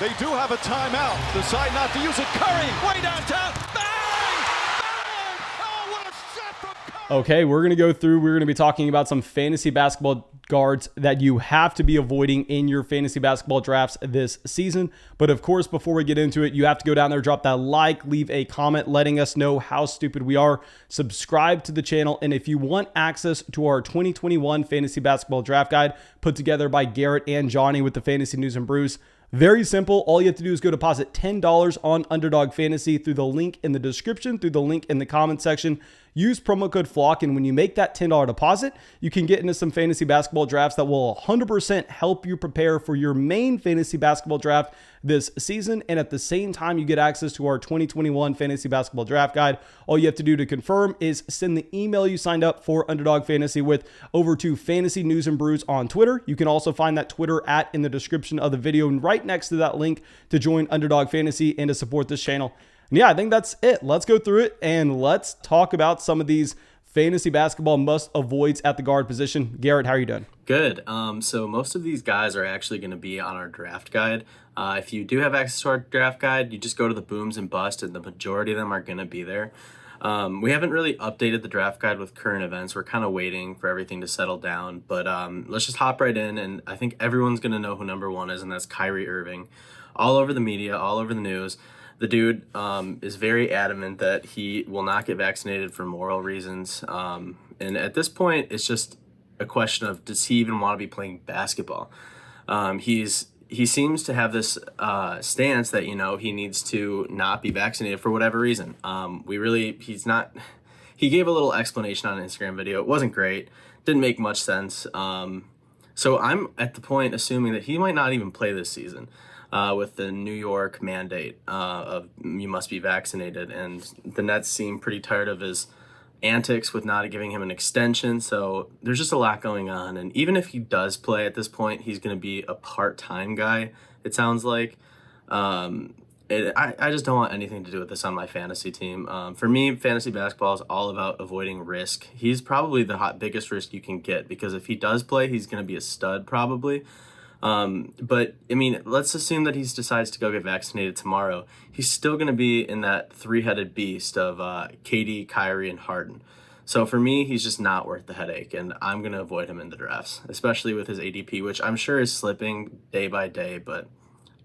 They do have a timeout. Decide not to use it. Curry, way downtown. Bang! Bang! Oh, what a shot from Curry! Okay, we're going to be talking about some fantasy basketball guards that you have to be avoiding in your fantasy basketball drafts this season. But of course, before we get into it, you have to go down there, drop that like, leave a comment letting us know how stupid we are, subscribe to the channel, and if you want access to our 2021 fantasy basketball draft guide put together by Garrett and Johnny with the Fantasy News and Brews, very simple. All you have to do is go deposit $10 on Underdog Fantasy through the link in the description, through the link in the comment section. Use promo code FLOCK, and when you make that $10 deposit, you can get into some fantasy basketball drafts that will 100% help you prepare for your main fantasy basketball draft this season. And at the same time, you get access to our 2021 fantasy basketball draft guide. All you have to do to confirm is send the email you signed up for Underdog Fantasy with over to Fantasy News and Brews on Twitter. You can also find that Twitter @ in the description of the video and right next to that link to join Underdog Fantasy and to support this channel. And yeah, I think that's it. Let's go through it and let's talk about some of these fantasy basketball must avoids at the guard position. Garrett, how are you doing? Good. So most of these guys are actually going to be on our draft guide. If you do have access to our draft guide, you just go to the booms and bust, and the majority of them are going to be there. We haven't really updated the draft guide with current events. We're kind of waiting for everything to settle down. But let's just hop right in, and I think everyone's going to know who number one is, and that's Kyrie Irving. All over the media, all over the news. The dude is very adamant that he will not get vaccinated for moral reasons. And at this point, it's just a question of, does he even want to be playing basketball? He seems to have this stance that, he needs to not be vaccinated for whatever reason. He gave a little explanation on an Instagram video. It wasn't great. Didn't make much sense. So I'm at the point assuming that he might not even play this season. With the New York mandate of you must be vaccinated. And the Nets seem pretty tired of his antics with not giving him an extension. So there's just a lot going on. And even if he does play at this point, he's going to be a part-time guy, it sounds like. I just don't want anything to do with this on my fantasy team. For me, fantasy basketball is all about avoiding risk. He's probably the biggest risk you can get, because if he does play, he's going to be a stud probably. But I mean, let's assume that he decides to go get vaccinated tomorrow. He's still going to be in that three-headed beast of KD, Kyrie, and Harden. So for me, he's just not worth the headache, and I'm going to avoid him in the drafts, especially with his ADP, which I'm sure is slipping day by day, but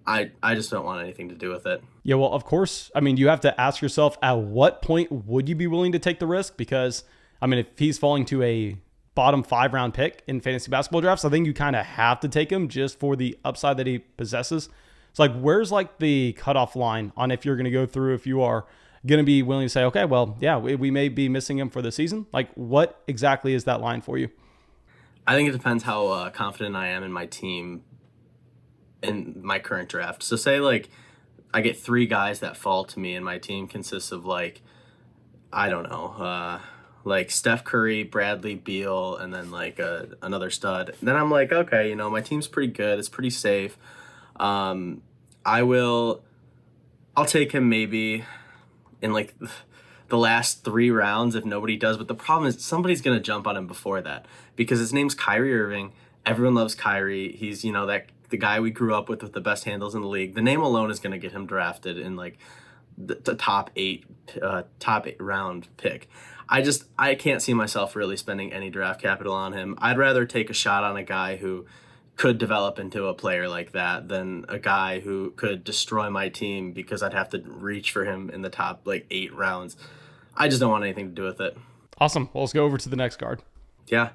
I just don't want anything to do with it. Yeah, well, of course. I mean, you have to ask yourself, at what point would you be willing to take the risk? Because, I mean, if he's falling to a bottom 5 round pick in fantasy basketball drafts, I think you kind of have to take him just for the upside that he possesses. It's like, where's like the cutoff line on if you're going to go through, if you are going to be willing to say, okay, well, yeah, we may be missing him for the season. Like, what exactly is that line for you? I think it depends how confident I am in my team in my current draft. So say like I get 3 guys that fall to me, and my team consists of like, I don't know, like Steph Curry, Bradley Beal, and then like another stud. Then I'm like, okay, my team's pretty good. It's pretty safe. I'll take him maybe in like the last 3 rounds if nobody does. But the problem is somebody's going to jump on him before that, because his name's Kyrie Irving. Everyone loves Kyrie. He's, the guy we grew up with the best handles in the league. The name alone is going to get him drafted in like the top 8 round pick. I can't see myself really spending any draft capital on him. I'd rather take a shot on a guy who could develop into a player like that than a guy who could destroy my team because I'd have to reach for him in the top like 8 rounds. I just don't want anything to do with it. Awesome. Well, let's go over to the next guard. Yeah.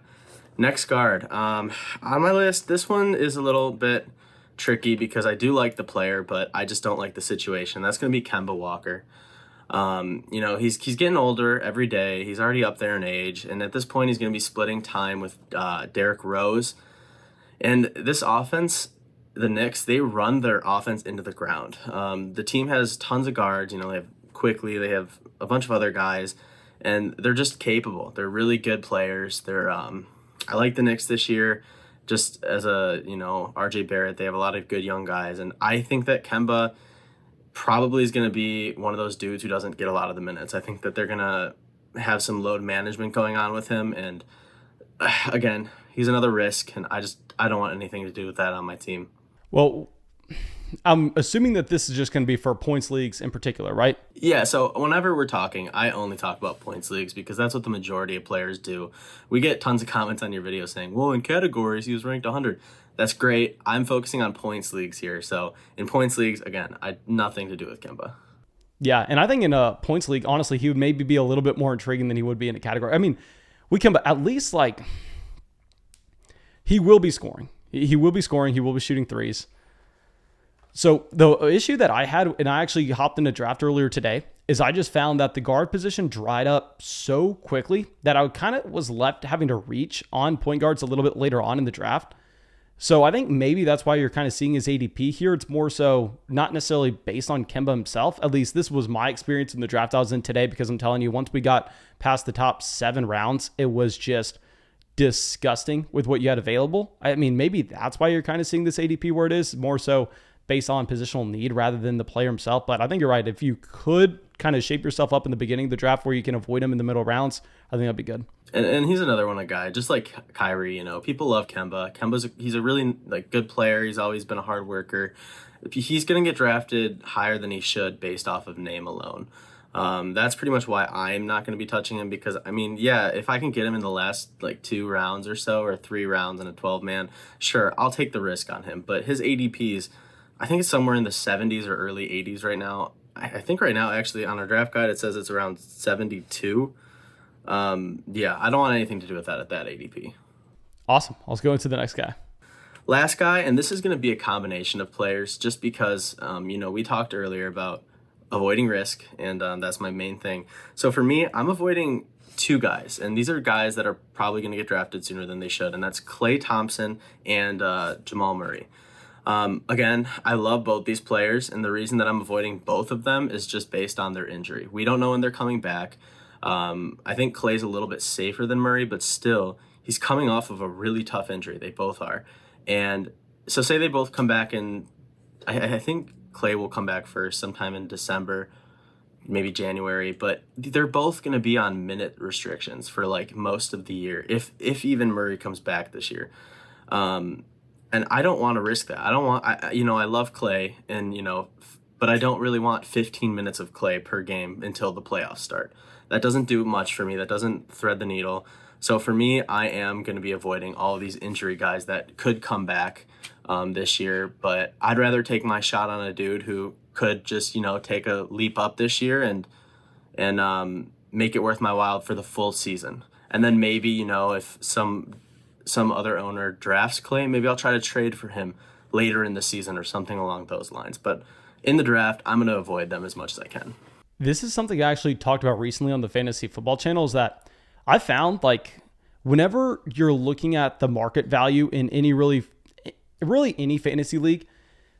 Next guard. On my list, this one is a little bit tricky because I do like the player, but I just don't like the situation. That's going to be Kemba Walker. He's getting older every day. He's already up there in age, and at this point he's going to be splitting time with Derrick Rose. And this offense, the Knicks, they run their offense into the ground. The team has tons of guards. They have Quickly, they have a bunch of other guys, and they're just capable. They're really good players. I like the Knicks this year. Just as RJ Barrett, they have a lot of good young guys, and I think that Kemba probably is going to be one of those dudes who doesn't get a lot of the minutes. I think that they're going to have some load management going on with him. And again, he's another risk, and I don't want anything to do with that on my team. Well, I'm assuming that this is just going to be for points leagues in particular, right? Yeah, so whenever we're talking, I only talk about points leagues because that's what the majority of players do. We get tons of comments on your video saying, well, in categories, he was ranked 100. That's great. I'm focusing on points leagues here. So in points leagues, again, nothing to do with Kemba. Yeah, and I think in a points league, honestly, he would maybe be a little bit more intriguing than he would be in a category. I mean, we can, but at least like he will be scoring. He will be scoring. He will be shooting threes. So the issue that I had, and I actually hopped in a draft earlier today, is I just found that the guard position dried up so quickly that I kind of was left having to reach on point guards a little bit later on in the draft. So I think maybe that's why you're kind of seeing his ADP here. It's more so not necessarily based on Kemba himself. At least this was my experience in the draft I was in today, because I'm telling you, once we got past the top 7 rounds, it was just disgusting with what you had available. I mean, maybe that's why you're kind of seeing this ADP where it is, more so based on positional need rather than the player himself. But I think you're right. If you could kind of shape yourself up in the beginning of the draft where you can avoid him in the middle rounds, I think that'd be good. And he's another one, a guy, just like Kyrie, people love Kemba. He's a really good player. He's always been a hard worker. He's going to get drafted higher than he should based off of name alone. That's pretty much why I'm not going to be touching him, because, if I can get him in the last 2 rounds or so, or 3 rounds in a 12-man, sure, I'll take the risk on him. But his ADPs, I think it's somewhere in the 70s or early 80s right now. I think right now, actually, on our draft guide, it says it's around 72. I don't want anything to do with that at that ADP. Awesome. Let's go into the next guy. Last guy, and this is going to be a combination of players just because, we talked earlier about avoiding risk, and that's my main thing. So for me, I'm avoiding 2 guys, and these are guys that are probably going to get drafted sooner than they should, and that's Klay Thompson and Jamal Murray. Again, I love both these players, and the reason that I'm avoiding both of them is just based on their injury. We don't know when they're coming back. I think Klay's a little bit safer than Murray, but still, he's coming off of a really tough injury. They both are. And so say they both come back in, I think Klay will come back first sometime in December, maybe January, but they're both going to be on minute restrictions for most of the year, if even Murray comes back this year. And I don't want to risk that. I love Klay, but I don't really want 15 minutes of Klay per game until the playoffs start. That doesn't do much for me. That doesn't thread the needle. So for me, I am going to be avoiding all of these injury guys that could come back this year. But I'd rather take my shot on a dude who could just, take a leap up this year and make it worth my while for the full season. And then maybe, if some other owner drafts Klay, maybe I'll try to trade for him later in the season or something along those lines. But in the draft, I'm going to avoid them as much as I can. This is something I actually talked about recently on the Fantasy Football channel, is that I found whenever you're looking at the market value in any really any fantasy league,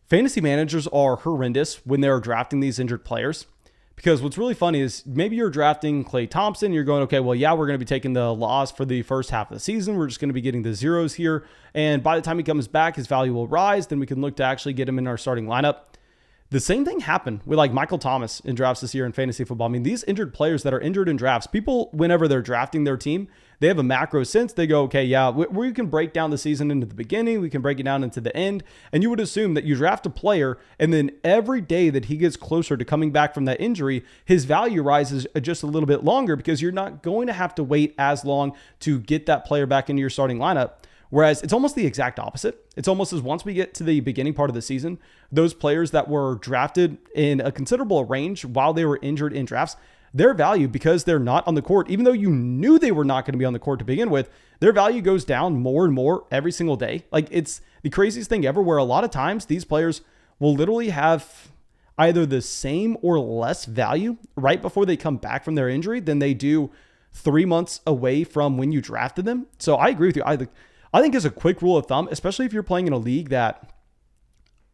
fantasy managers are horrendous when they're drafting these injured players. Because what's really funny is maybe you're drafting Klay Thompson, you're going, okay, well, yeah, we're going to be taking the loss for the first half of the season. We're just going to be getting the zeros here. And by the time he comes back, his value will rise. Then we can look to actually get him in our starting lineup. The same thing happened with Michael Thomas in drafts this year in fantasy football. I mean, these injured players that are injured in drafts, people, whenever they're drafting their team, they have a macro sense. They go, okay, yeah, we can break down the season into the beginning. We can break it down into the end. And you would assume that you draft a player, and then every day that he gets closer to coming back from that injury, his value rises just a little bit longer, because you're not going to have to wait as long to get that player back into your starting lineup. Whereas it's almost the exact opposite. It's almost as once we get to the beginning part of the season, those players that were drafted in a considerable range while they were injured in drafts, their value, because they're not on the court, even though you knew they were not going to be on the court to begin with, their value goes down more and more every single day. It's the craziest thing ever, where a lot of times these players will literally have either the same or less value right before they come back from their injury than they do 3 months away from when you drafted them. So I agree with you. I think as a quick rule of thumb, especially if you're playing in a league that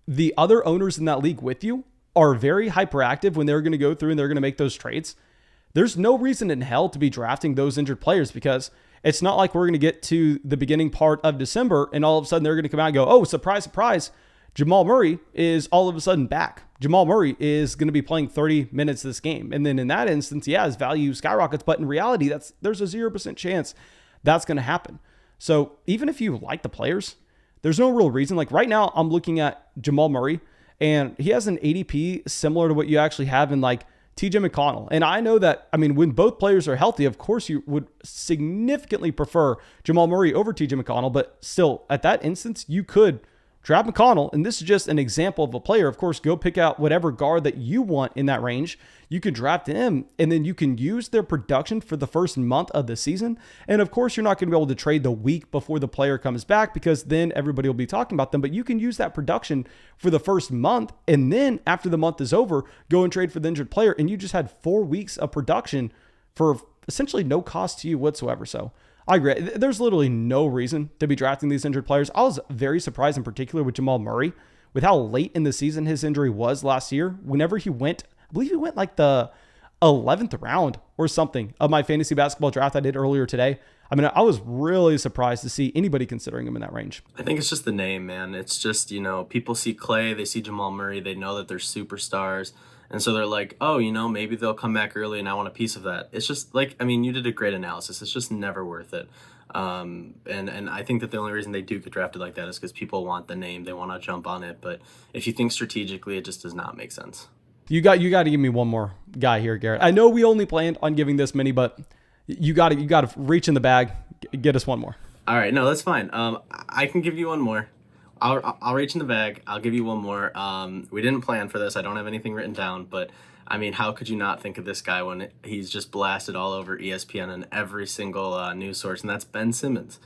the other owners in that league with you are very hyperactive when they're going to go through and they're going to make those trades, there's no reason in hell to be drafting those injured players, because it's not like we're going to get to the beginning part of December and all of a sudden they're going to come out and go, oh, surprise, surprise, Jamal Murray is all of a sudden back. Jamal Murray is going to be playing 30 minutes this game. And then in that instance, yeah, his value skyrockets, but in reality, there's a 0% chance that's going to happen. So even if you like the players, there's no real reason. Right now, I'm looking at Jamal Murray, and he has an ADP similar to what you actually have in like TJ McConnell. And I know that, I mean, when both players are healthy, of course you would significantly prefer Jamal Murray over TJ McConnell, but still at that instance, you could draft McConnell. And this is just an example of a player. Of course, go pick out whatever guard that you want in that range. You can draft him, and then you can use their production for the first month of the season. And of course, you're not going to be able to trade the week before the player comes back, because then everybody will be talking about them. But you can use that production for the first month, and then after the month is over, go and trade for the injured player. And you just had 4 weeks of production for essentially no cost to you whatsoever. So I agree. There's literally no reason to be drafting these injured players. I was very surprised in particular with Jamal Murray, with how late in the season his injury was last year. Whenever he went, I believe he went like the 11th round or something of my fantasy basketball draft I did earlier today. I mean, I was really surprised to see anybody considering him in that range. I think it's just the name, man. It's just, people see Klay, they see Jamal Murray, they know that they're superstars. And so they're like, oh, maybe they'll come back early and I want a piece of that. It's just like, I mean, you did a great analysis. It's just never worth it. And I think that the only reason they do get drafted like that is because people want the name. They want to jump on it. But if you think strategically, it just does not make sense. You got to give me one more guy here, Garrett. I know we only planned on giving this many, but you got to reach in the bag, get us one more. All right, no, that's fine. I can give you one more. I'll reach in the bag. I'll give you one more. We didn't plan for this. I don't have anything written down, but I mean, how could you not think of this guy when he's just blasted all over ESPN and every single news source, and that's Ben Simmons.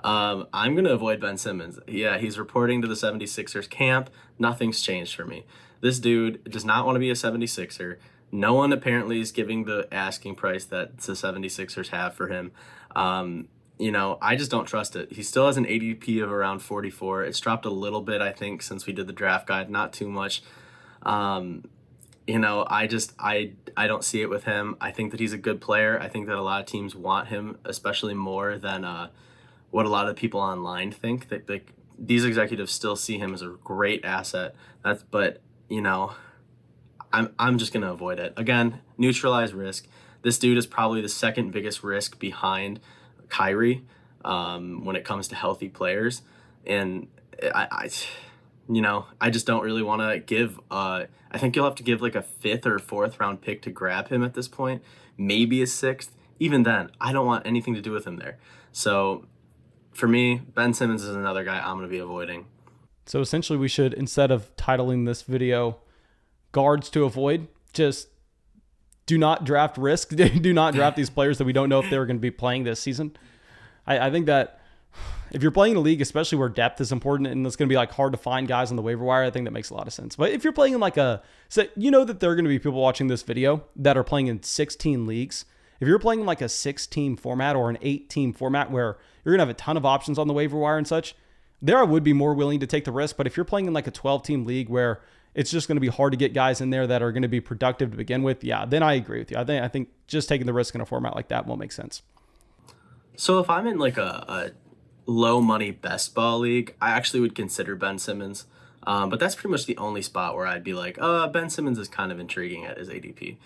I'm going to avoid Ben Simmons. Yeah, he's reporting to the 76ers camp. Nothing's changed for me. This dude does not want to be a 76er. No one apparently is giving the asking price that the 76ers have for him. I just don't trust it. He still has an ADP of around 44. It's dropped a little bit, I think, since we did the draft guide, not too much. I don't see it with him. I think that he's a good player. I think that a lot of teams want him, especially more than what a lot of people online think. That these executives still see him as a great asset. I'm just gonna avoid it. Again, neutralize risk. This dude is probably the second biggest risk behind Kyrie when it comes to healthy players, and I just don't really want to give. I think you'll have to give like a 5th or 4th round pick to grab him at this point, maybe a 6th. Even then, I don't want anything to do with him there. So for me, Ben Simmons is another guy I'm going to be avoiding. So essentially, we should, instead of titling this video "Guards to Avoid," just do not draft risk. Do not draft these players that we don't know if they're going to be playing this season. I think that if you're playing in a league, especially where depth is important and it's going to be like hard to find guys on the waiver wire, I think that makes a lot of sense. But if you're playing in like that there are going to be people watching this video that are playing in 16 leagues. If you're playing in like a 6-team format or an 8-team format where you're going to have a ton of options on the waiver wire and such, there I would be more willing to take the risk. But if you're playing in like a 12-team league where it's just going to be hard to get guys in there that are going to be productive to begin with, yeah, then I agree with you. I think just taking the risk in a format like that won't make sense. So if I'm in like a low money best ball league, I actually would consider Ben Simmons. But that's pretty much the only spot where I'd be like, Ben Simmons is kind of intriguing at his ADP.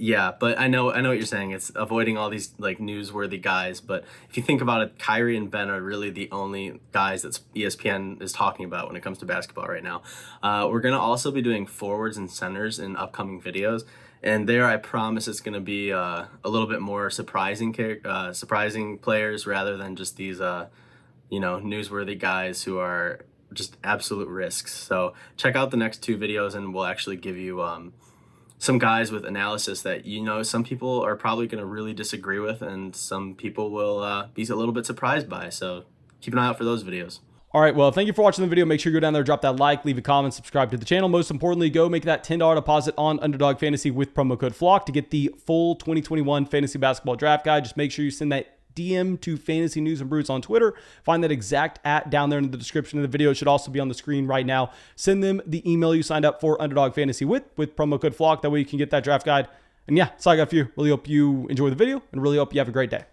Yeah, but I know what you're saying. It's avoiding all these like newsworthy guys. But if you think about it, Kyrie and Ben are really the only guys that ESPN is talking about when it comes to basketball right now. We're going to also be doing forwards and centers in upcoming videos. And there, I promise it's going to be a little bit more surprising players rather than just these, newsworthy guys who are just absolute risks. So check out the next 2 videos and we'll actually give you some guys with analysis that, some people are probably going to really disagree with and some people will be a little bit surprised by. So keep an eye out for those videos. All right, well, thank you for watching the video. Make sure you go down there, drop that like, leave a comment, subscribe to the channel. Most importantly, go make that $10 deposit on Underdog Fantasy with promo code FLOCK to get the full 2021 fantasy basketball draft guide. Just make sure you send that DM to Fantasy News and Brews on Twitter. Find that exact @ down there in the description of the video. It should also be on the screen right now. Send them the email you signed up for Underdog Fantasy with promo code FLOCK. That way you can get that draft guide. And yeah, that's all I got for you. Really hope you enjoy the video and really hope you have a great day.